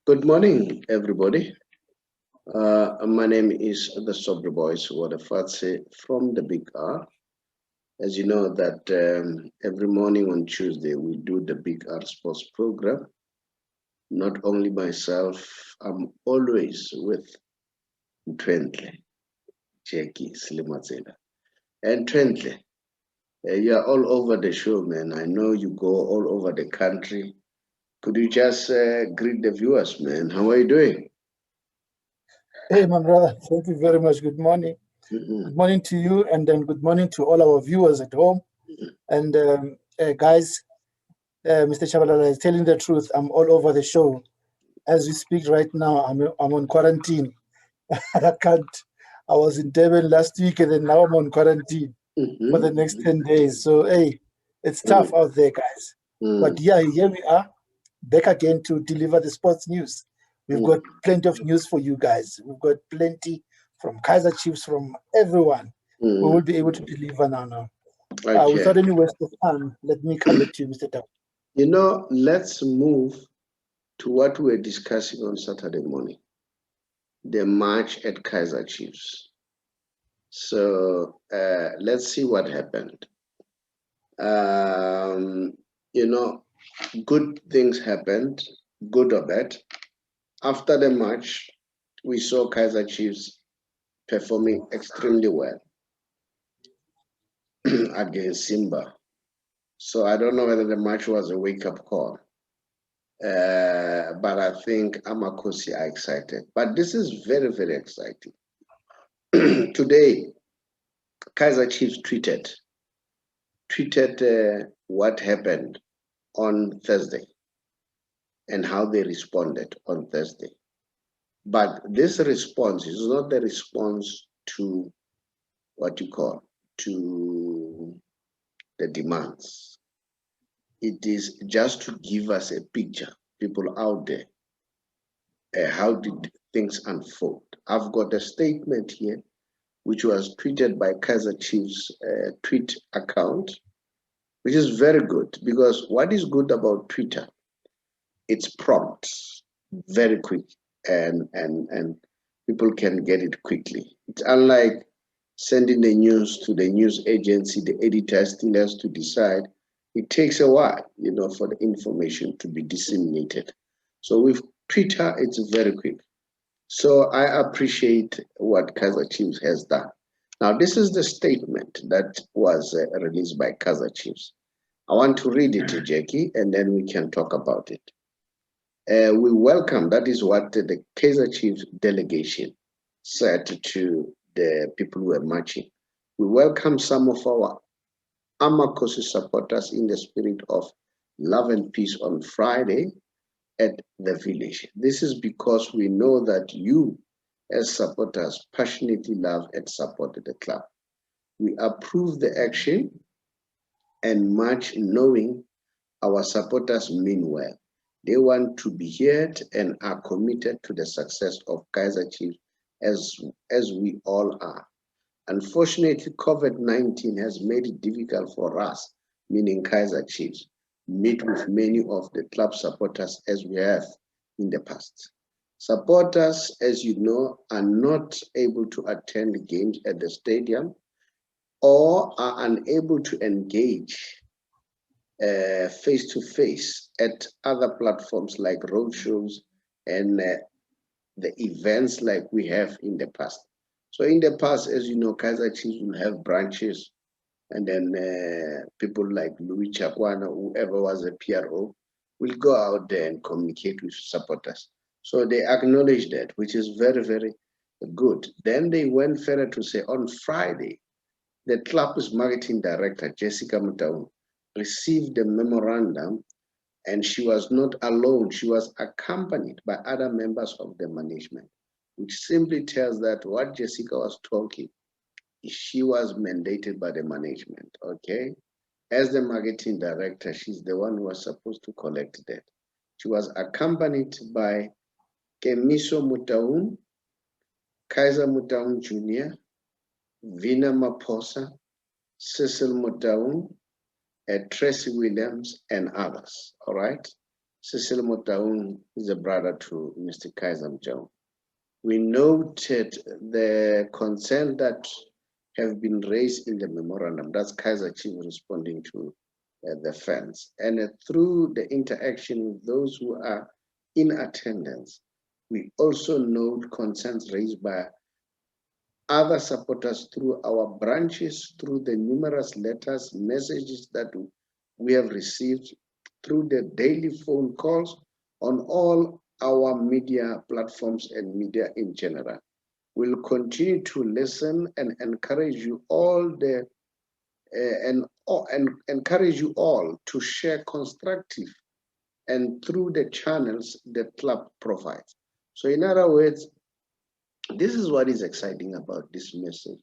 Good morning, everybody. My name is the Sobri Boys, what the say from the Big R. As you know that every morning on Tuesday we do the Big R Sports program. Not only myself, I'm always with Twentle, Jackie Slimatsela. And Twentle, you're all over the show, man. I know you go all over the country. Could you just greet the viewers, man? How are you doing? Hey, my brother, thank you very much. Good morning. Mm-hmm. Good morning to you, and then good morning to all our viewers at home. And guys, Mr. Chabalala is telling the truth. I'm all over the show. As we speak right now, I'm on quarantine. I can't. I was in Durban last week, and then now I'm on quarantine for the next 10 days. So, hey, it's tough out there, guys. But yeah, here we are, back again to deliver the sports news. We've got plenty of news for you guys. We've got plenty from Kaizer Chiefs, from everyone. We will be able to deliver now. Okay. Without any waste of time, let me come back to you, Mr. Tau. Let's move to what we were discussing on Saturday morning, the match at Kaizer Chiefs. So let's see what happened. Good things happened, good or bad. After the match, we saw Kaizer Chiefs performing extremely well against Simba. So I don't know whether the match was a wake-up call. But I think Amakosi are excited. But this is very, very exciting. Today, Kaizer Chiefs tweeted what happened on Thursday and how they responded on Thursday. But this response is not the response to what you call to the demands. It is just to give us a picture, people out there, how did things unfold. I've got a statement here which was tweeted by Kaizer Chiefs tweet account, which is very good because what is good about Twitter, it's prompt, very quick, and people can get it quickly. It's unlike sending the news to the news agency, the editor still has to decide. It takes a while, for the information to be disseminated. So with Twitter, it's very quick. So I appreciate what Kaizer Chiefs has done. Now, this is the statement that was released by Kaizer Chiefs. I want to read it to Jackie, and then we can talk about it. We welcome, that is what the Kaizer Chiefs delegation said to the people who were marching. We welcome some of our Amakosi supporters in the spirit of love and peace on Friday at the village. This is because we know that you, as supporters, passionately love and support the club. We approve the action and march knowing our supporters mean well. They want to be heard and are committed to the success of Kaizer Chiefs as we all are. Unfortunately, COVID-19 has made it difficult for us, meaning Kaizer Chiefs, meet with many of the club supporters as we have in the past. Supporters, as you know, are not able to attend games at the stadium or are unable to engage face-to-face at other platforms like roadshows and the events like we have in the past. So in the past, as you know, Kaizer Chiefs will have branches, and then people like Louis Chakwana, whoever was a PRO, will go out there and communicate with supporters. So they acknowledge that, which is very, very good. Then they went further to say on Friday, the club's marketing director, Jessica Mutaun, received a memorandum, and she was not alone. She was accompanied by other members of the management, which simply tells that what Jessica was talking, she was mandated by the management, okay? As the marketing director, she's the one who was supposed to collect that. She was accompanied by Kemiso Mutaun, Kaizer Mutaun Jr., Vina Maposa, Cecil Mutaun, Tracy Williams, and others, all right? Cecil Motaung is a brother to Mr. Kaizer Chiefs. We noted the concern that have been raised in the memorandum. That's Kaizer Chiefs responding to the fans. And through the interaction with those who are in attendance, we also note concerns raised by other supporters through our branches, through the numerous letters, messages that we have received, through the daily phone calls on all our media platforms and media in general. We'll continue to listen and encourage you all encourage you all to share constructive and through the channels the club provides. So in other words, this is what is exciting about this message.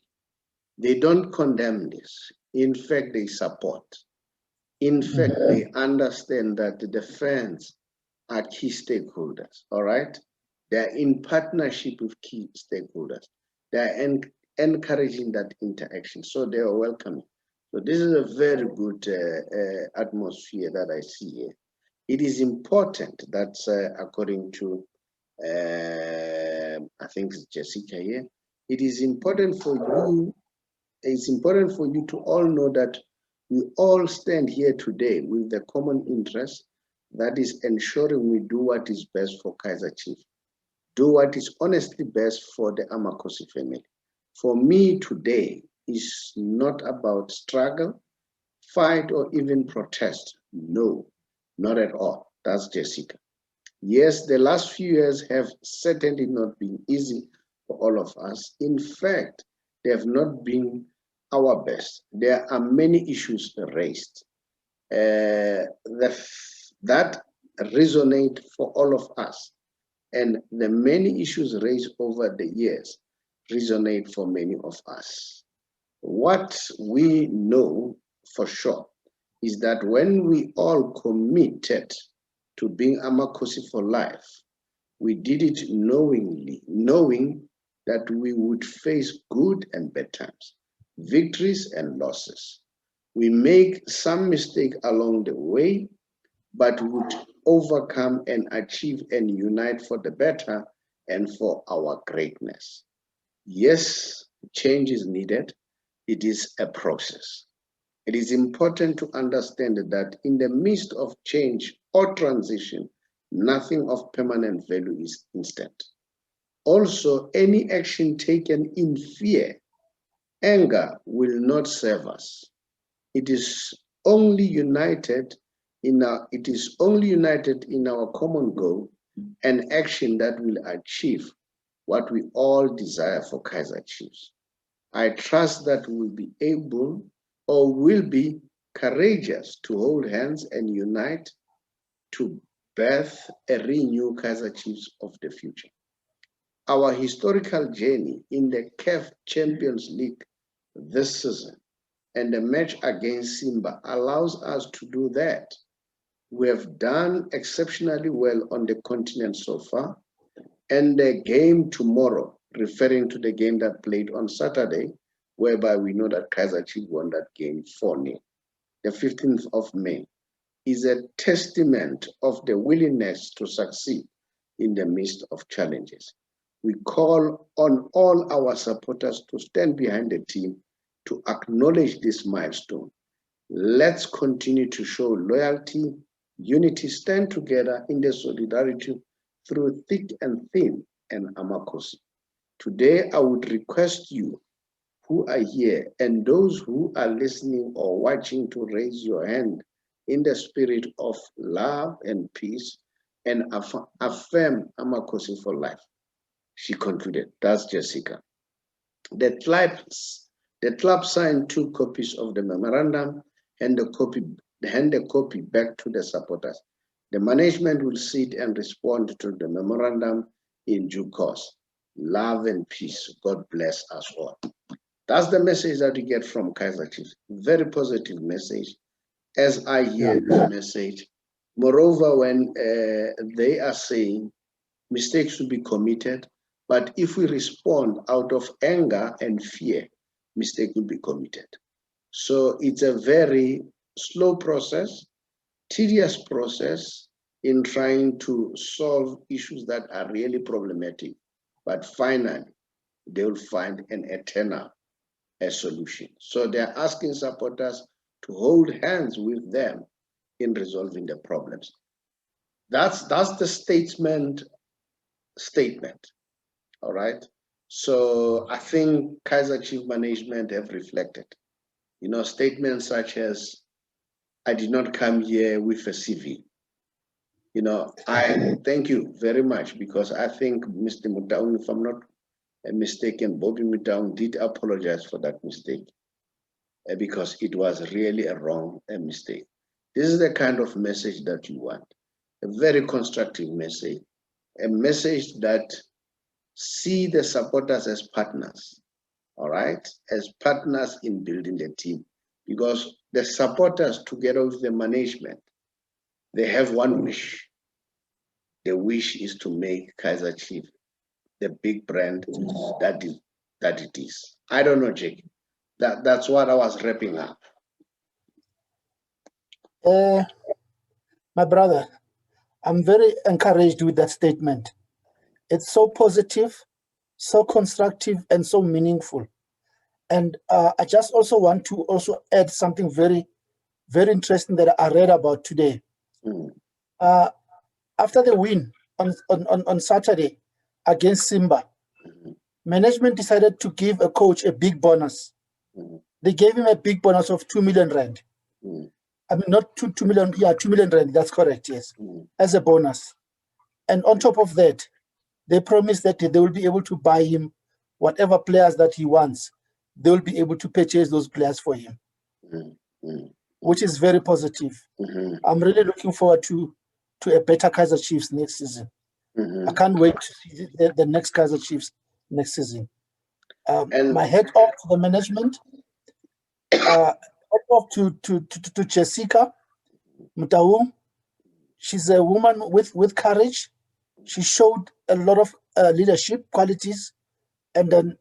They don't condemn this. In fact, they support. In fact, they understand that the fans are key stakeholders, all right? They're in partnership with key stakeholders. They're encouraging that interaction, so they are welcoming. So this is a very good atmosphere that I see here. It is important that, according to, I think it's Jessica here, it is important for you, it's important for you to all know that we all stand here today with the common interest, that is ensuring we do what is best for Kaizer Chiefs, do what is honestly best for the Amakosi family. For me today is not about struggle, fight, or even protest. No, not at all. That's Jessica. Yes, the last few years have certainly not been easy for all of us. In fact, they have not been our best. There are many issues raised that resonate for all of us. And the many issues raised over the years resonate for many of us. What we know for sure is that when we all committed to being Amakosi for life, we did it knowing that we would face good and bad times, victories and losses. We make some mistake along the way, but would overcome and achieve and unite for the better and for our greatness. Yes, change is needed. It is a process. It is important to understand that in the midst of change or transition, nothing of permanent value is instant. Also, any action taken in fear, anger will not serve us. It is only united in our common goal and action that will achieve what we all desire for Kaizer Chiefs. I trust that we'll be able or will be courageous to hold hands and unite to birth a renewed Kaizer Chiefs of the future. Our historical journey in the CAF Champions League this season and the match against Simba allows us to do that. We have done exceptionally well on the continent so far, and the game tomorrow, referring to the game that played on Saturday, whereby we know that Kaizer Chiefs won that game 4-0, the 15th of May, is a testament of the willingness to succeed in the midst of challenges. We call on all our supporters to stand behind the team to acknowledge this milestone. Let's continue to show loyalty, unity, stand together in the solidarity through thick and thin and Amakosi. Today, I would request you who are here and those who are listening or watching to raise your hand in the spirit of love and peace and affirm Amakosi for life. She concluded. That's Jessica. The club signed 2 copies of the memorandum and hand the copy back to the supporters. The management will sit and respond to the memorandum in due course. Love and peace. God bless us all. That's the message that we get from Kaizer Chiefs. Very positive message as I hear the message. Moreover, when they are saying mistakes will be committed, but if we respond out of anger and fear, mistake will be committed. So it's a very slow process, tedious process. in trying to solve issues that are really problematic, but finally they will find an eternal solution. So they're asking supporters to hold hands with them in resolving the problems. That's the statement, all right? So I think Kaizer Chief management have reflected. You know, statements such as, I did not come here with a CV. You know, I thank you very much, because I think Mr. Mutaun, if I'm not mistaken, Bobby Mutaun did apologize for that mistake, because it was really a wrong mistake. This is the kind of message that you want, a very constructive message, a message that see the supporters as partners, all right, as partners in building the team, because the supporters, together with the management, they have one wish. The wish is to make Kaizer Chiefs the big brand that it is. I don't know, Jake. That's what I was wrapping up. My brother, I'm very encouraged with that statement. It's so positive, so constructive, and so meaningful. And I just also want to also add something very, very interesting that I read about today. After the win on Saturday against Simba, management decided to give a coach a big bonus. They gave him a big bonus of 2 million rand. I mean, not 2 million, yeah, 2 million rand, that's correct, yes, as a bonus. And on top of that, they promised that they will be able to buy him whatever players that he wants. They will be able to purchase those players for him, which is very positive. I'm really looking forward to a better Kaizer Chiefs next season. I can't wait to see the next Kaizer Chiefs next season. My head off to the management, head off to Jessica Mutaung. She's a woman with courage. She showed a lot of leadership qualities, and then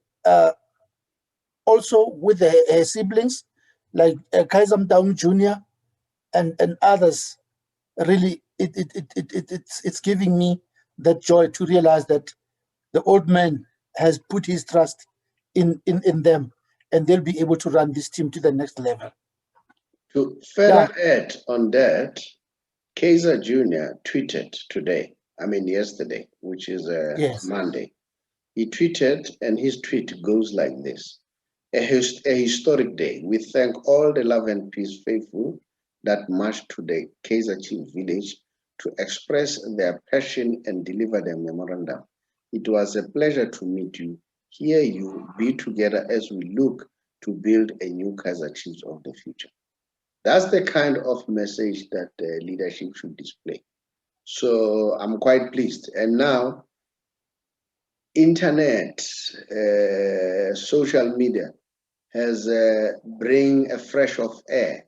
also with her siblings like Kaizer Mtaung Jr. and others. Really, it's giving me that joy to realize that the old man has put his trust in them, and they'll be able to run this team to the next level. To further add on that, Kaizer Jr. tweeted today, yesterday, which is Monday. He tweeted, and his tweet goes like this: a historic day. We thank all the Love and Peace faithful that marched to the Kaizer Chiefs village to express their passion and deliver their memorandum. It was a pleasure to meet you, hear you, be together as we look to build a new Kaizer Chiefs of the future. That's the kind of message that leadership should display. So I'm quite pleased. And now, internet, social media has bring a fresh of air,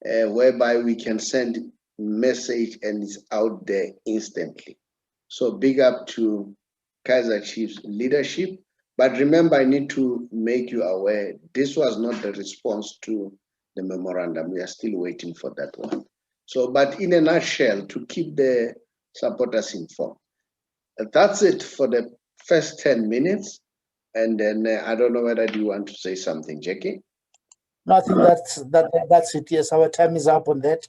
whereby we can send message and it's out there instantly. So big up to Kaizer Chiefs leadership. But remember, I need to make you aware, this was not the response to the memorandum. We are still waiting for that one. So, but in a nutshell, to keep the supporters informed. That's it for the first 10 minutes. And then I don't know whether you want to say something, Jackie? No, I think that's it. Yes, our time is up on that.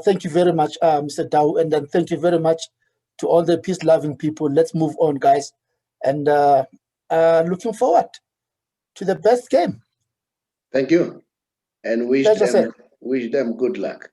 Thank you very much, Mr. Dau, and then thank you very much to all the peace-loving people. Let's move on, guys, and looking forward to the best game. Thank you, and wish them good luck.